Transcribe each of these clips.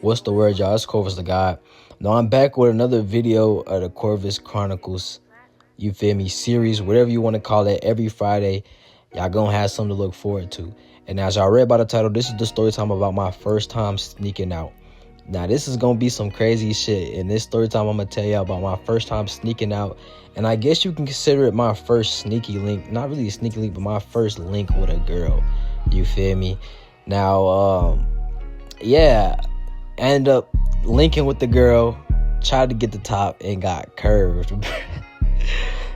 What's the word, y'all? It's KORVIS the God. Now I'm back with another video of the KORVIS Chronicles, you feel me, series, whatever you want to call it. Every Friday, y'all gonna have something to look forward to. And as y'all read by the title, this is the story time about my first time sneaking out. Now this is gonna be some crazy shit. In this story time, I'm gonna tell y'all about my first time sneaking out. And I guess you can consider it my first sneaky link. Not really a sneaky link, but my first link with a girl. You feel me? Now, yeah, I ended up linking with the girl, tried to get the top, and got curved.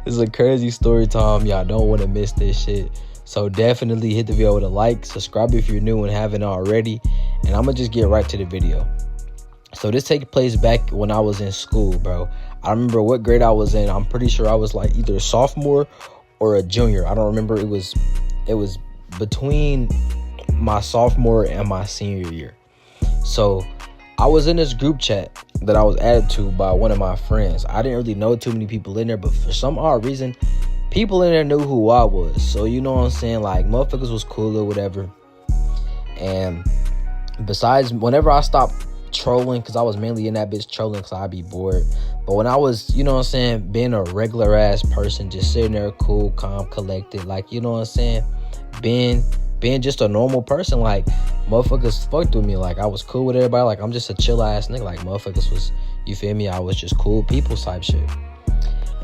It's a crazy story time. Y'all don't want to miss this shit. So definitely hit the video with a like, subscribe if you're new and haven't already, and I'm gonna just get right to the video. So this takes place back when I was in school, bro. I remember what grade I was in. I'm pretty sure I was like either a sophomore or a junior. I don't remember. It was between my sophomore and my senior year. So I was in this group chat that I was added to by one of my friends. I didn't really know too many people in there, but for some odd reason, people in there knew who I was. So you know what I'm saying? Like, motherfuckers was cool or whatever. And besides, whenever I stopped trolling, because I was mainly in that bitch trolling because I'd be bored. But when I was, you know what I'm saying, being a regular ass person, just sitting there cool, calm, collected, like, you know what I'm saying, being just a normal person, like, motherfuckers fucked with me. Like, I was cool with everybody. Like, I'm just a chill ass nigga. Like, motherfuckers was, you feel me, I was just cool people type shit.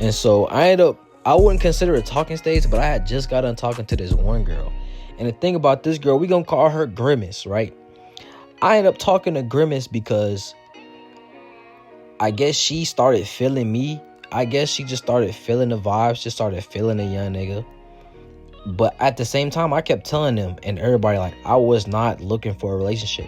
And so I wouldn't consider it talking stage, but I had just got done talking to this one girl. And the thing about this girl, we gonna call her Grimace, right? I ended up talking to Grimace because I guess she started feeling me. I guess she just started feeling the vibes, just started feeling a young nigga. But at the same time, I kept telling them and everybody, like, I was not looking for a relationship.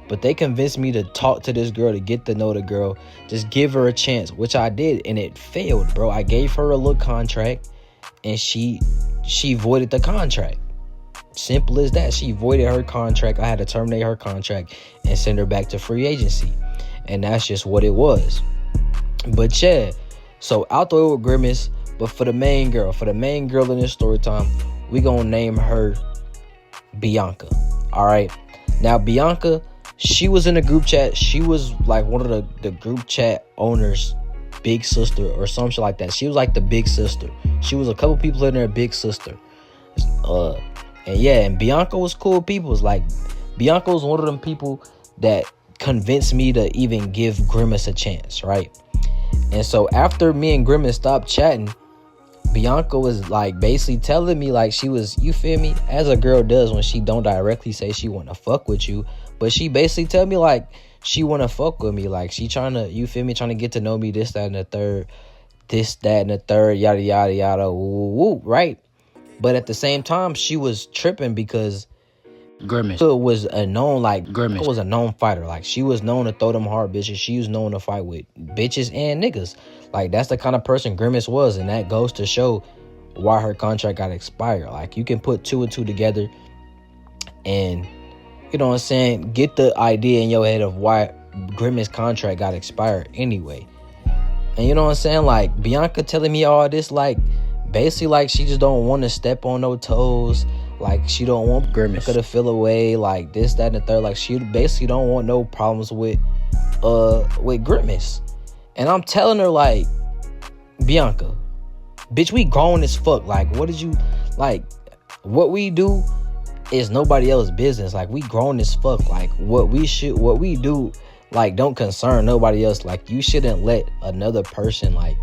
But they convinced me to talk to this girl, to get to know the girl, just give her a chance, which I did, and it failed, bro. I gave her a little contract, and she voided the contract. Simple as that. She voided her contract. I had to terminate her contract and send her back to free agency. And that's just what it was. But yeah, so out the way with Grimace. But for the main girl in this story time, we gonna name her Bianca. All right. Now Bianca, she was in the group chat. She was like one of the group chat owners' big sister or some shit like that. She was like the big sister. She was a couple people in there, big sister. And yeah, and Bianca was cool people. It's like, Bianca was one of them people that convinced me to even give Grimace a chance, right? And so after me and Grimace stopped chatting, Bianca was like basically telling me, like, she was, you feel me, as a girl does when she don't directly say she want to fuck with you, but she basically tell me like she want to fuck with me, like she trying to, you feel me, trying to get to know me, this, that, and the third, yada, yada, yada, woo, woo, right? But at the same time, she was tripping because Grimace was a known, like, Grimace was a known fighter. Like, she was known to throw them hard bitches. She was known to fight with bitches and niggas. Like, that's the kind of person Grimace was, and that goes to show why her contract got expired. Like, you can put two and two together and, you know what I'm saying, get the idea in your head of why Grimace's contract got expired anyway. And you know what I'm saying, like, Bianca telling me all this, like, basically, like, she just don't want to step on no toes. Like, she don't want Grimace to feel away, like this, that, and the third. Like, she basically don't want no problems with Grimace. And I'm telling her, like, Bianca, bitch, we grown as fuck. Like, what did you, like, what we do is nobody else's business. Like, we grown as fuck. Like, what we do, like, don't concern nobody else. Like, you shouldn't let another person, like,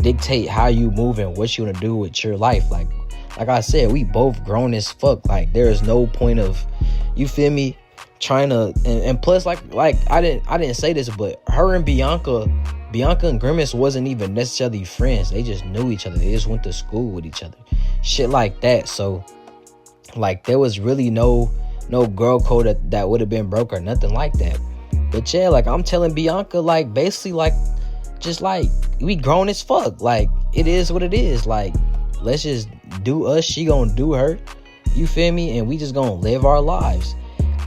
dictate how you move and what you want to do with your life. Like I said, we both grown as fuck. Like, there is no point of, you feel me, trying to, and plus, like I didn't say this, but her and Bianca and Grimace wasn't even necessarily friends. They just knew each other. They just went to school with each other, shit like that. So, like, there was really no girl code that would have been broke or nothing like that. But yeah, like, I'm telling Bianca, like, basically, like, just like, we grown as fuck. Like, it is what it is. Like, let's just do us, she gonna do her, you feel me, and we just gonna live our lives.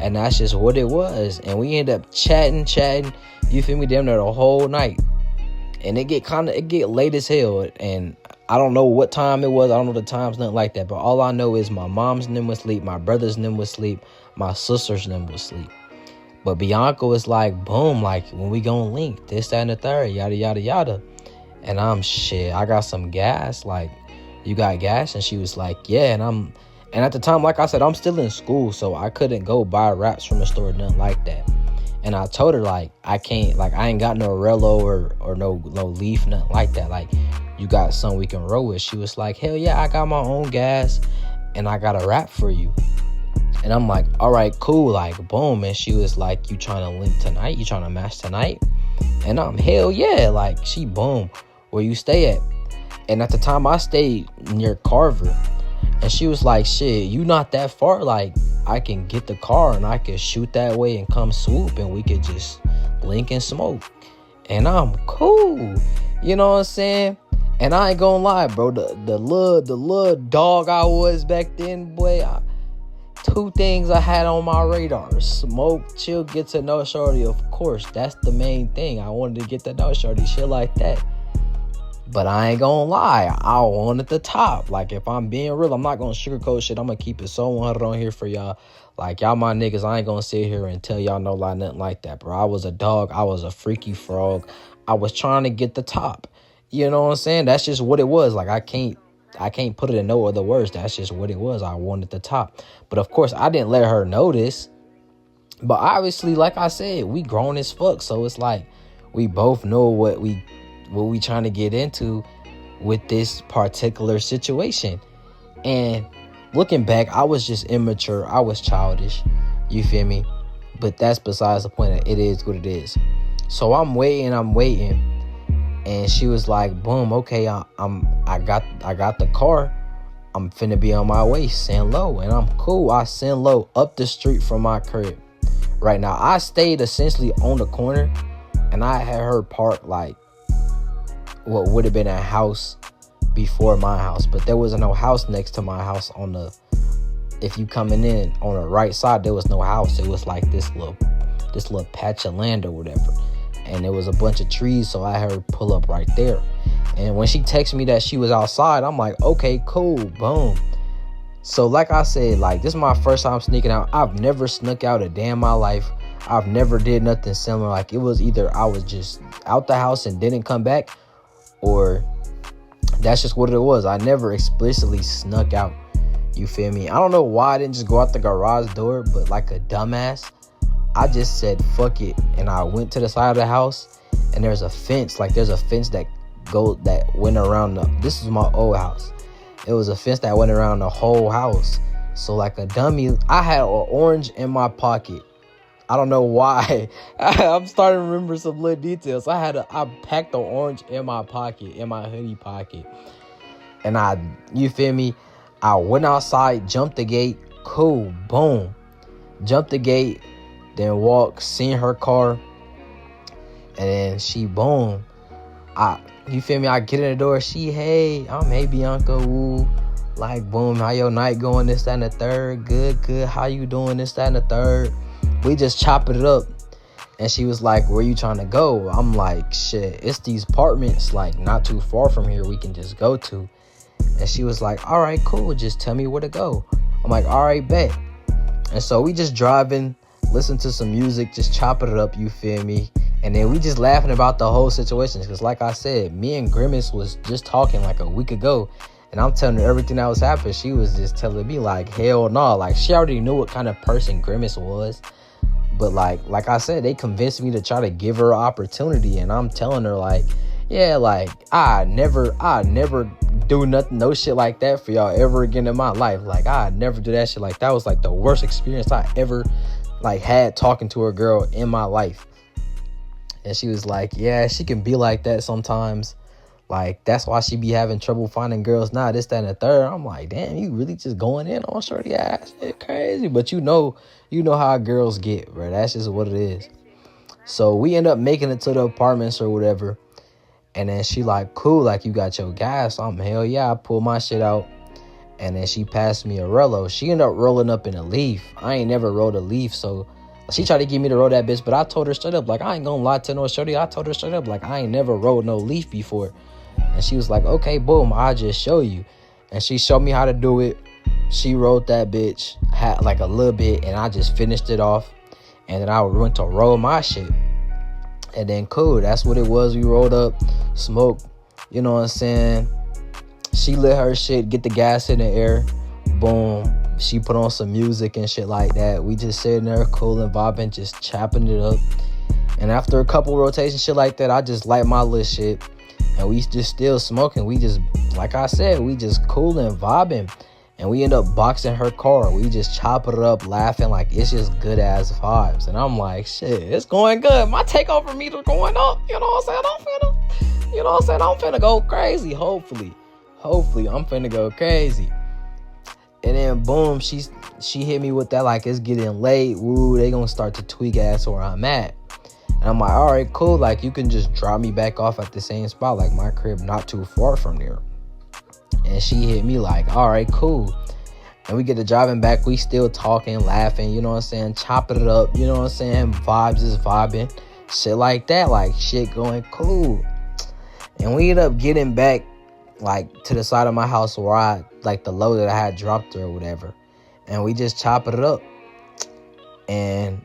And that's just what it was. And we end up chatting, you feel me, damn near the whole night. And it get late as hell, and I don't know what time it was. I don't know the times, nothing like that. But all I know is my mom's name was asleep, my brother's name was asleep, my sister's name was asleep. But Bianca was like, boom, like, when we gonna link, this, that, and the third, yada, yada, yada. And I'm, shit, I got some gas. Like, you got gas? And she was like, yeah. And at the time, like I said, I'm still in school, so I couldn't go buy wraps from the store, nothing like that. And I told her, like, I can't, like, I ain't got no Rello or no leaf, nothing like that. Like, you got something we can roll with. She was like, hell yeah, I got my own gas, and I got a wrap for you. And I'm like, all right, cool, like, boom. And she was like, you trying to link tonight? You trying to match tonight? And I'm, hell yeah, like, she, boom, where you stay at? And at the time, I stayed near Carver. And she was like, shit, you not that far, like, I can get the car and I can shoot that way and come swoop and we could just link and smoke. And I'm cool, you know what I'm saying? And I ain't gonna lie, bro, the little dog I was back then, boy, two things I had on my radar: smoke, chill, get to know shorty. Of course, that's the main thing. I wanted to get to know shorty, shit like that. But I ain't gonna lie, I wanted the top. Like, if I'm being real, I'm not gonna sugarcoat shit. I'm gonna keep it so 100 on here for y'all. Like, y'all my niggas, I ain't gonna sit here and tell y'all no lie, nothing like that, bro. I was a dog. I was a freaky frog. I was trying to get the top. You know what I'm saying? That's just what it was. Like, I can't put it in no other words. That's just what it was. I wanted the top. But of course, I didn't let her know this. But obviously, like I said, we grown as fuck. So it's like, we both know what we trying to get into with this particular situation. And looking back, I was just immature. I was childish. You feel me? But that's besides the point. It is what it is. So I'm waiting. And she was like, boom, okay, I got the car. I'm finna be on my way, send low. And I'm cool. I send low up the street from my crib. Right now, I stayed essentially on the corner, and I had her park like what would have been a house before my house, but there wasn't no house next to my house. If you coming in on the right side, there was no house. It was like this little patch of land or whatever, and there was a bunch of trees, so I had her pull up right there. And when she texted me that she was outside, I'm like, okay, cool, boom. So like I said, like, this is my first time sneaking out. I've never snuck out a day in my life. I've never did nothing similar. Like, it was either I was just out the house and didn't come back, or that's just what it was. I never explicitly snuck out. You feel me? I don't know why I didn't just go out the garage door, but like a dumbass, I just said fuck it, and I went to the side of the house, and there's a fence. Like, there's a fence that went around this is my old house. It was a fence that went around the whole house. So like a dummy, I had an orange in my pocket. I don't know why. I'm starting to remember some little details. I packed the orange in my pocket, in my hoodie pocket. And you feel me? I went outside, jumped the gate. Cool, boom. Jumped the gate, then walked, seen her car. And then she, boom. You feel me? I get in the door. She, hey, I'm hey Bianca, woo. Like, boom, how your night going? This, that, and the third. Good. How you doing? This, that, and the third. We just chopping it up. And she was like, where you trying to go? I'm like, shit, it's these apartments, like, not too far from here we can just go to. And she was like, all right, cool. Just tell me where to go. I'm like, all right, bet. And so we just driving, listen to some music, just chopping it up, you feel me? And then we just laughing about the whole situation. Because like I said, me and Grimace was just talking like a week ago. And I'm telling her everything that was happening. She was just telling me like, hell no. Like, she already knew what kind of person Grimace was. But like I said, they convinced me to try to give her an opportunity. And I'm telling her like, yeah, like, I never do nothing, no shit like that for y'all ever again in my life. Like, I never do that shit. Like, that was like the worst experience I ever like had talking to a girl in my life. And she was like, yeah, she can be like that sometimes. Like, that's why she be having trouble finding girls now, this, that, and the third. I'm like, damn, you really just going in on shorty ass? Shit crazy. But you know how girls get, bro. That's just what it is. So we end up making it to the apartments or whatever. And then she like, cool, like, you got your gas? I'm, hell yeah. I pulled my shit out. And then she passed me a Rello. She ended up rolling up in a Leaf. I ain't never rolled a Leaf, so she tried to get me to roll that bitch, but I told her straight up, like, I ain't gonna lie to no shorty. I told her straight up, like, I ain't never rolled no Leaf before. And she was like, okay, boom, I'll just show you. And she showed me how to do it. She rolled that bitch, had like a little bit, and I just finished it off. And then I went to roll my shit. And then cool, that's what it was. We rolled up, smoked, you know what I'm saying? She lit her shit, get the gas in the air. Boom. She put on some music and shit like that. We just sitting there cool and vibing, just chopping it up. And after a couple rotations, shit like that, I just light my little shit. And we just still smoking. We just, like I said, we just cool and vibing. And we end up boxing her car. We just chop it up, laughing like it's just good ass vibes. And I'm like, shit, it's going good. My takeover meter going up. You know what I'm saying? I'm finna go crazy. Hopefully, I'm finna go crazy. And then boom, she hit me with that like it's getting late. Woo, they gonna start to tweak ass where I'm at. And I'm like, all right, cool. Like you can just drop me back off at the same spot. Like my crib not too far from there. And she hit me like, all right, cool. And we get to driving back. We still talking, laughing, you know what I'm saying? Chopping it up, you know what I'm saying? Vibes is vibing. Shit like that. Like, shit going cool. And we end up getting back, like, to the side of my house where I, like, the load that I had dropped her or whatever. And we just chop it up. And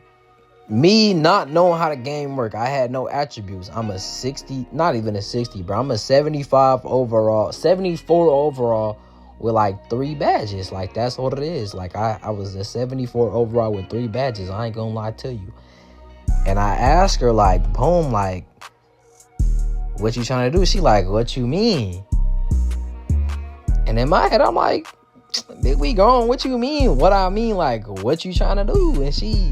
me not knowing how the game work, I had no attributes. I'm a 60, not even a 60, bro. I'm a 75 overall, 74 overall with like 3 badges. Like that's what it is. Like I was a 74 overall with 3 badges. I ain't gonna lie to you. And I asked her like, boom, like, what you trying to do? She like, what you mean? And in my head, I'm like, big we gone. What you mean? What I mean? Like, what you trying to do? And she,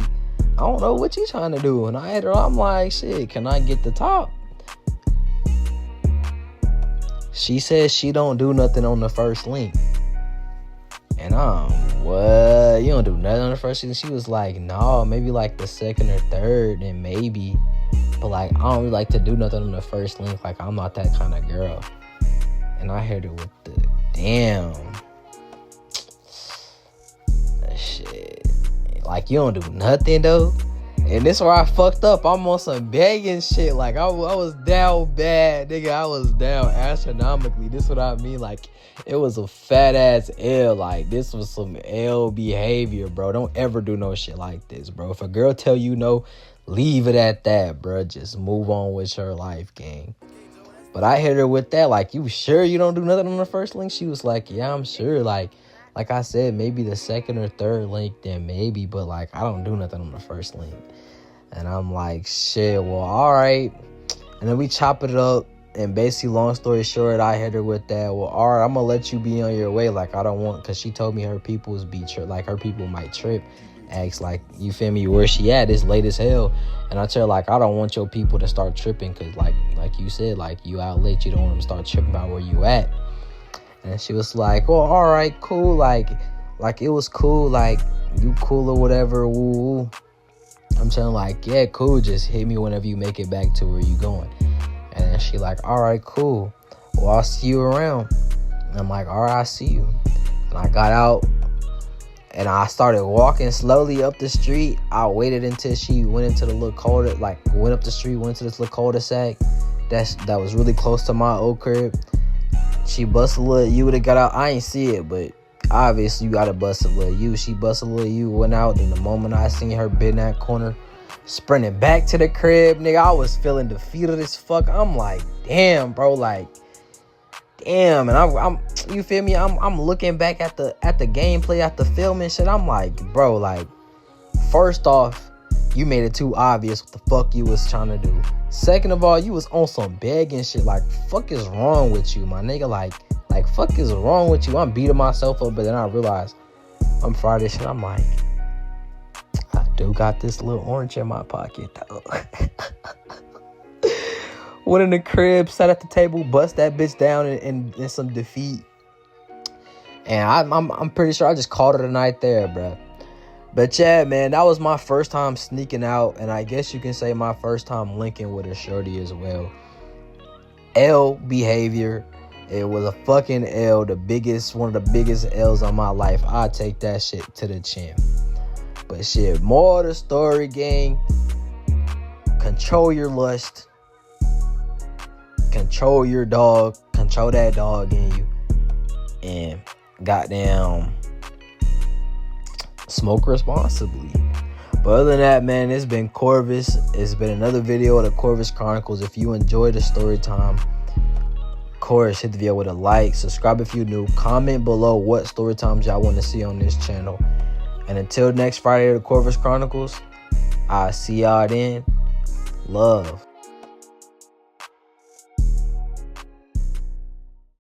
I don't know what you trying to do. And I had her, I'm like, shit, can I get the top? She says she don't do nothing on the first link. And what? You don't do nothing on the first link? She was like, no, maybe like the second or third, and maybe. But like, I don't really like to do nothing on the first link. Like, I'm not that kind of girl. And I heard her with the, damn. Shit. Like, you don't do nothing, though? And this is where I fucked up. I'm on some begging shit. Like, I was down bad, nigga. I was down astronomically. This is what I mean. Like, it was a fat-ass L. Like, this was some L behavior, bro. Don't ever do no shit like this, bro. If a girl tell you no, leave it at that, bro. Just move on with your life, gang. But I hit her with that. Like, you sure you don't do nothing on the first link? She was like, yeah, I'm sure. Like I said, maybe the second or third link, then maybe. But, like, I don't do nothing on the first link. And I'm like, shit, well, all right. And then we chop it up. And basically, long story short, I hit her with that. Well, all right, I'm going to let you be on your way. Like, I don't want, because she told me her people's be like, her people might trip. Ask, like, you feel me, where she at? It's late as hell. And I tell her, like, I don't want your people to start tripping. Because, like you said, like, you out late. You don't want them to start tripping about where you at. And she was like, well, all right, cool. Like it was cool. Like, you cool or whatever. Woo, woo. I'm telling like, yeah, cool. Just hit me whenever you make it back to where you going. And then she like, all right, cool. Well, I'll see you around. And I'm like, all right, I'll see you. And I got out. And I started walking slowly up the street. I waited until she went into the little cul-de-sac. Like, went up the street, went to this little cul-de-sac. That was really close to my old crib. She bust a little U to got out. I ain't see it, but obviously you gotta bust a little U. She bust a little U, went out. And the moment I seen her bend that corner, sprinting back to the crib, nigga, I was feeling defeated as fuck. I'm like, damn, bro, like, damn. And I'm you feel me? I'm looking back at the gameplay, at the film and shit. I'm like, bro, like, first off, you made it too obvious what the fuck you was trying to do. Second of all, you was on some begging shit. Like, fuck is wrong with you, my nigga? Like, fuck is wrong with you? I'm beating myself up, but then I realized I'm Friday shit. I'm like, I do got this little orange in my pocket, though. Went in the crib, sat at the table, bust that bitch down in some defeat. And I'm pretty sure I just called it a night there, bro. But yeah, man, that was my first time sneaking out. And I guess you can say my first time linking with a shorty as well. L behavior. It was a fucking L. One of the biggest L's of my life. I take that shit to the chin. But shit, more of the story, gang. Control your lust. Control your dog. Control that dog in you. And goddamn, smoke responsibly. But other than that, man, it's been Corvus. It's been another video of the Corvus Chronicles. If you enjoyed the story time, of course, hit the video with a like. Subscribe if you're new. Comment below what story times y'all want to see on this channel. And until next Friday of the Corvus Chronicles, I'll see y'all then. Love.